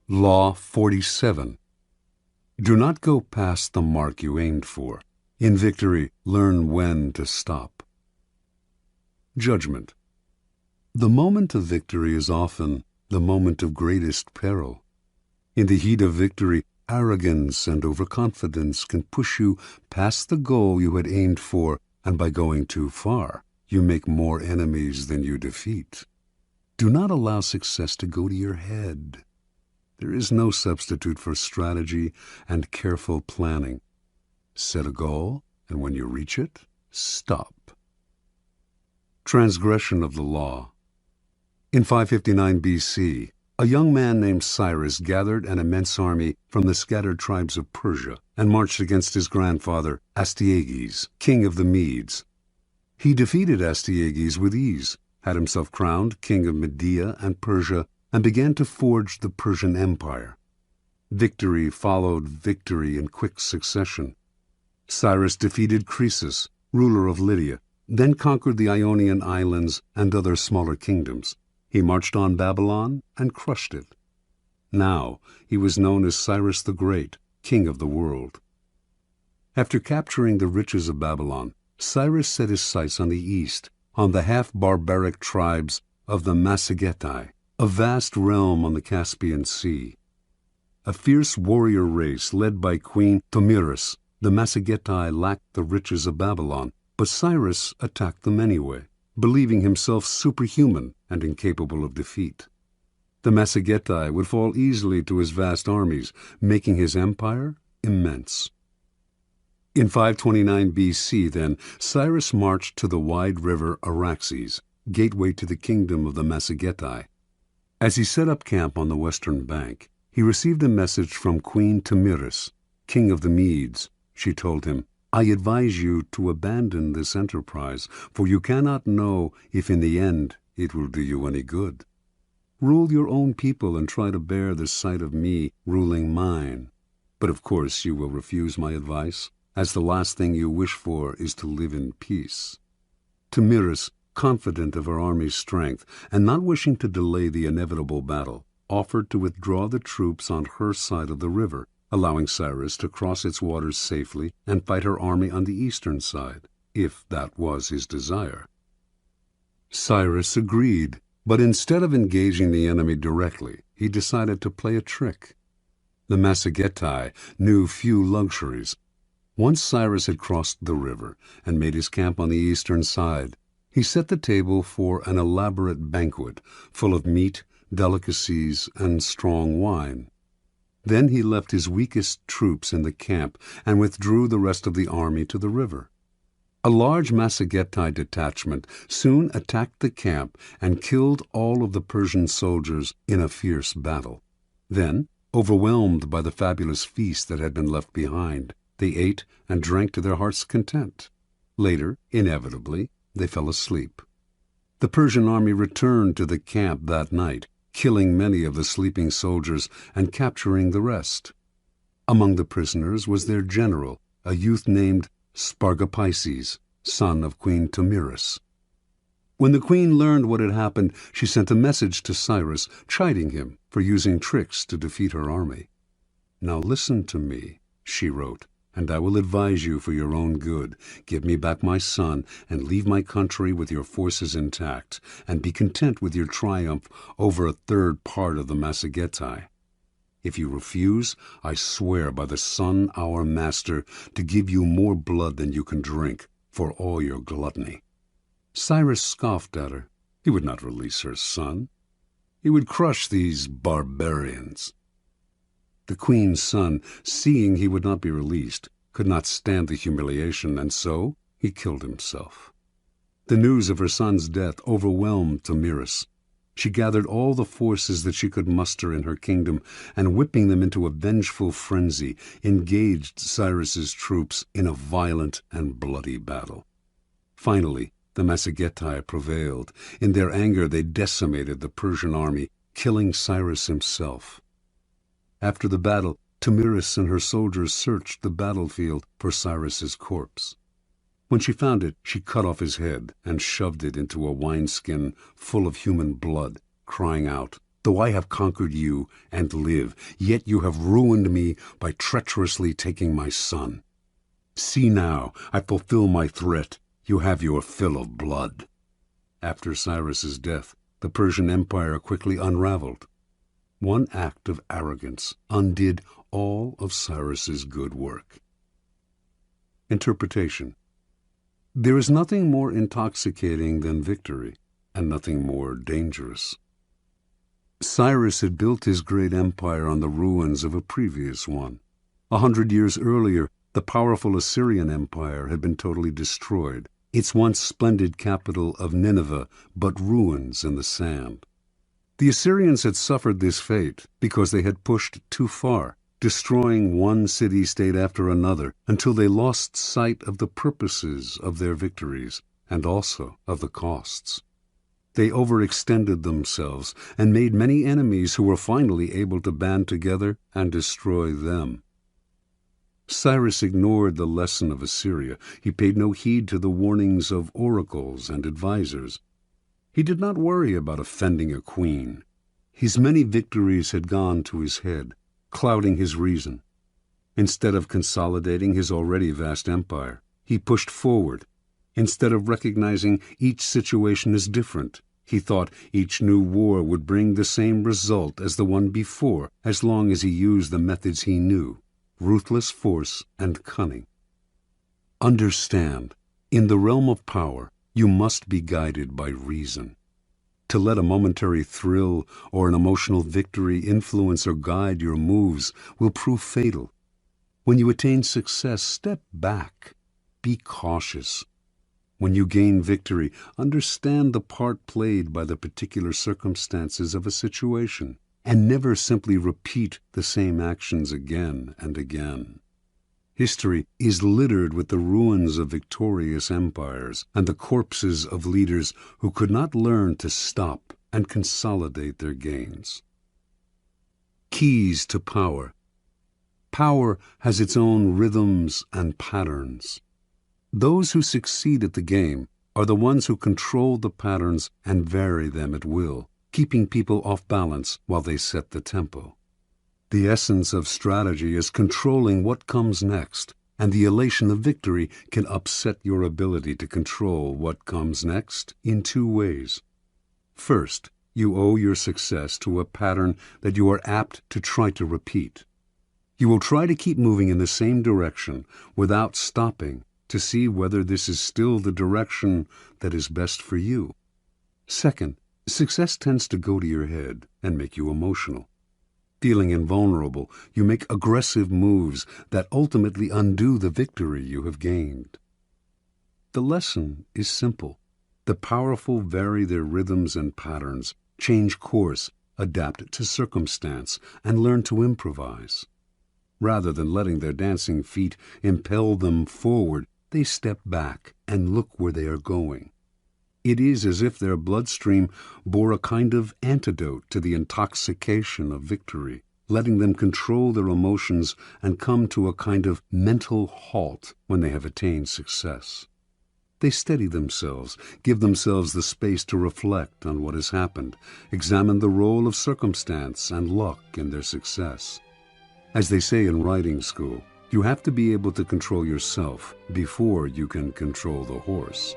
Law 47. Do not go past the mark you aimed for. In victory, learn when to stop. Judgment. The moment of victory is often the moment of greatest peril. In the heat of victory, arrogance and overconfidence can push you past the goal you had aimed for, and by going too far, you make more enemies than you defeat. Do not allow success to go to your head. There is no substitute for strategy and careful planning. Set a goal, and when you reach it, stop. Transgression of the law. In 559 BC, a young man named Cyrus gathered an immense army from the scattered tribes of Persia and marched against his grandfather, Astyages, king of the Medes. He defeated Astyages with ease, had himself crowned king of Media and Persia, and began to forge the Persian Empire. Victory followed victory in quick succession. Cyrus defeated Croesus, ruler of Lydia, then conquered the Ionian islands and other smaller kingdoms. He marched on Babylon and crushed it. Now he was known as Cyrus the Great, king of the world. After capturing the riches of Babylon, Cyrus set his sights on the east, on the half-barbaric tribes of the Massagetae, a vast realm on the Caspian Sea. A fierce warrior race led by Queen Tomyris, the Massagetae lacked the riches of Babylon, but Cyrus attacked them anyway, believing himself superhuman and incapable of defeat. The Massagetae would fall easily to his vast armies, making his empire immense. In 529 BC, then, Cyrus marched to the wide river Araxes, gateway to the kingdom of the Massagetae. As he set up camp on the western bank, he received a message from Queen Tomyris, king of the Medes. She told him, "I advise you to abandon this enterprise, for you cannot know if in the end it will do you any good. Rule your own people and try to bear the sight of me ruling mine. But of course you will refuse my advice, as the last thing you wish for is to live in peace." Tomyris, confident of her army's strength and not wishing to delay the inevitable battle, offered to withdraw the troops on her side of the river, allowing Cyrus to cross its waters safely and fight her army on the eastern side, if that was his desire. Cyrus agreed, but instead of engaging the enemy directly, he decided to play a trick. The Massagetae knew few luxuries. Once Cyrus had crossed the river and made his camp on the eastern side, he set the table for an elaborate banquet full of meat, delicacies, and strong wine. Then he left his weakest troops in the camp and withdrew the rest of the army to the river. A large Massagetae detachment soon attacked the camp and killed all of the Persian soldiers in a fierce battle. Then, overwhelmed by the fabulous feast that had been left behind, they ate and drank to their heart's content. Later, inevitably, they fell asleep. The Persian army returned to the camp that night, killing many of the sleeping soldiers and capturing the rest. Among the prisoners was their general, a youth named Spargapises, son of Queen Tomyris. When the queen learned what had happened, she sent a message to Cyrus, chiding him for using tricks to defeat her army. "Now listen to me," she wrote, "and I will advise you for your own good. Give me back my son, and leave my country with your forces intact, and be content with your triumph over a third part of the Massagetae. If you refuse, I swear by the sun, our master, to give you more blood than you can drink, for all your gluttony." Cyrus scoffed at her. He would not release her son. He would crush these barbarians. The queen's son, seeing he would not be released, could not stand the humiliation, and so he killed himself. The news of her son's death overwhelmed Tomyris. She gathered all the forces that she could muster in her kingdom, and whipping them into a vengeful frenzy, engaged Cyrus's troops in a violent and bloody battle. Finally, the Massagetae prevailed. In their anger, they decimated the Persian army, killing Cyrus himself. After the battle, Tomyris and her soldiers searched the battlefield for Cyrus's corpse. When she found it, she cut off his head and shoved it into a wineskin full of human blood, crying out, though I have conquered you and live, yet you have ruined me by treacherously taking my son. See now, I fulfill my threat. You have your fill of blood." After Cyrus's death, the Persian Empire quickly unraveled. One act of arrogance undid all of Cyrus's good work. Interpretation. There is nothing more intoxicating than victory, and nothing more dangerous. Cyrus had built his great empire on the ruins of a previous one. 100 years earlier, the powerful Assyrian Empire had been totally destroyed, its once splendid capital of Nineveh but ruins in the sand. The Assyrians had suffered this fate because they had pushed too far, destroying one city-state after another until they lost sight of the purposes of their victories and also of the costs. They overextended themselves and made many enemies who were finally able to band together and destroy them. Cyrus ignored the lesson of Assyria. He paid no heed to the warnings of oracles and advisors. He did not worry about offending a queen. His many victories had gone to his head, clouding his reason. Instead of consolidating his already vast empire, he pushed forward. Instead of recognizing each situation as different, he thought each new war would bring the same result as the one before, as long as he used the methods he knew: ruthless force and cunning. Understand, in the realm of power, you must be guided by reason. To let a momentary thrill or an emotional victory influence or guide your moves will prove fatal. When you attain success, step back. Be cautious. When you gain victory, understand the part played by the particular circumstances of a situation, and never simply repeat the same actions again and again. History is littered with the ruins of victorious empires and the corpses of leaders who could not learn to stop and consolidate their gains. Keys to power. Power has its own rhythms and patterns. Those who succeed at the game are the ones who control the patterns and vary them at will, keeping people off balance while they set the tempo. The essence of strategy is controlling what comes next, and the elation of victory can upset your ability to control what comes next in two ways. First, you owe your success to a pattern that you are apt to try to repeat. You will try to keep moving in the same direction without stopping to see whether this is still the direction that is best for you. Second, success tends to go to your head and make you emotional. Feeling invulnerable, you make aggressive moves that ultimately undo the victory you have gained. The lesson is simple. The powerful vary their rhythms and patterns, change course, adapt to circumstance, and learn to improvise. Rather than letting their dancing feet impel them forward, they step back and look where they are going. It is as if their bloodstream bore a kind of antidote to the intoxication of victory, letting them control their emotions and come to a kind of mental halt when they have attained success. They steady themselves, give themselves the space to reflect on what has happened, examine the role of circumstance and luck in their success. As they say in riding school, you have to be able to control yourself before you can control the horse.